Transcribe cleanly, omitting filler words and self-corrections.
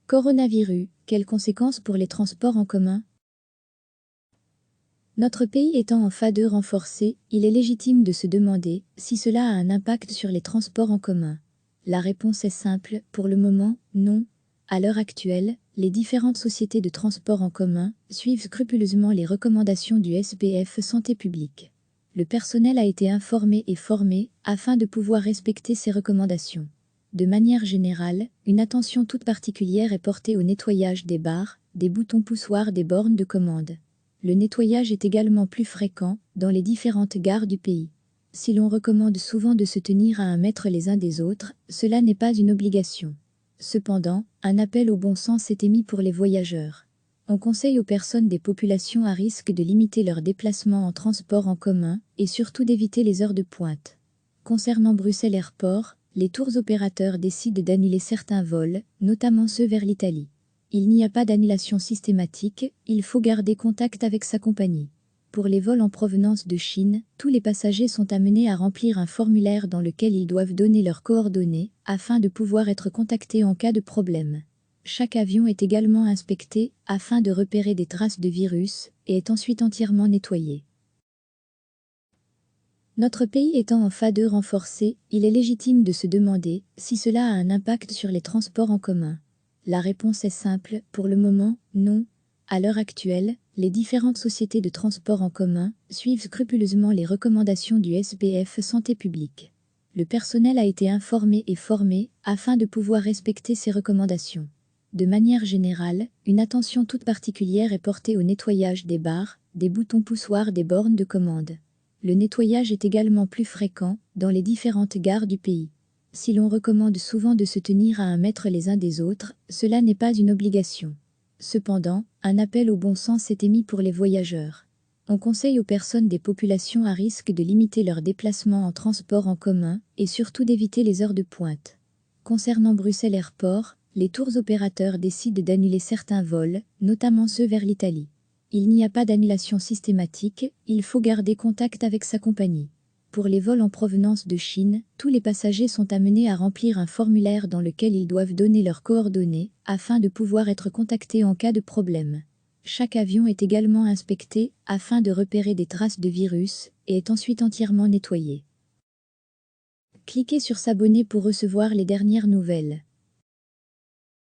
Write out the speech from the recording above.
Coronavirus, quelles conséquences pour les transports en commun? Notre pays étant en phase 2 renforcée, il est légitime de se demander si cela a un impact sur les transports en commun. La réponse est simple, pour le moment, non. À l'heure actuelle, les différentes sociétés de transport en commun suivent scrupuleusement les recommandations du SPF Santé publique. Le personnel a été informé et formé afin de pouvoir respecter ces recommandations. De manière générale, une attention toute particulière est portée au nettoyage des barres, des boutons poussoirs des bornes de commande. Le nettoyage est également plus fréquent dans les différentes gares du pays. Si l'on recommande souvent de se tenir à 1 mètre les uns des autres, cela n'est pas une obligation. Cependant, un appel au bon sens est émis pour les voyageurs. On conseille aux personnes des populations à risque de limiter leurs déplacements en transport en commun et surtout d'éviter les heures de pointe. Concernant Bruxelles Airport, les tours opérateurs décident d'annuler certains vols, notamment ceux vers l'Italie. Il n'y a pas d'annulation systématique, il faut garder contact avec sa compagnie. Pour les vols en provenance de Chine, tous les passagers sont amenés à remplir un formulaire dans lequel ils doivent donner leurs coordonnées afin de pouvoir être contactés en cas de problème. Chaque avion est également inspecté afin de repérer des traces de virus et est ensuite entièrement nettoyé. Notre pays étant en phase 2 renforcée, il est légitime de se demander si cela a un impact sur les transports en commun. La réponse est simple, pour le moment, non. À l'heure actuelle, les différentes sociétés de transport en commun suivent scrupuleusement les recommandations du SPF Santé publique. Le personnel a été informé et formé afin de pouvoir respecter ces recommandations. De manière générale, une attention toute particulière est portée au nettoyage des barres, des boutons poussoirs des bornes de commande. Le nettoyage est également plus fréquent dans les différentes gares du pays. Si l'on recommande souvent de se tenir à 1 mètre les uns des autres, cela n'est pas une obligation. Cependant, un appel au bon sens est émis pour les voyageurs. On conseille aux personnes des populations à risque de limiter leurs déplacements en transport en commun et surtout d'éviter les heures de pointe. Concernant Bruxelles Airport, les tours opérateurs décident d'annuler certains vols, notamment ceux vers l'Italie. Il n'y a pas d'annulation systématique, il faut garder contact avec sa compagnie. Pour les vols en provenance de Chine, tous les passagers sont amenés à remplir un formulaire dans lequel ils doivent donner leurs coordonnées afin de pouvoir être contactés en cas de problème. Chaque avion est également inspecté afin de repérer des traces de virus et est ensuite entièrement nettoyé. Cliquez sur s'abonner pour recevoir les dernières nouvelles.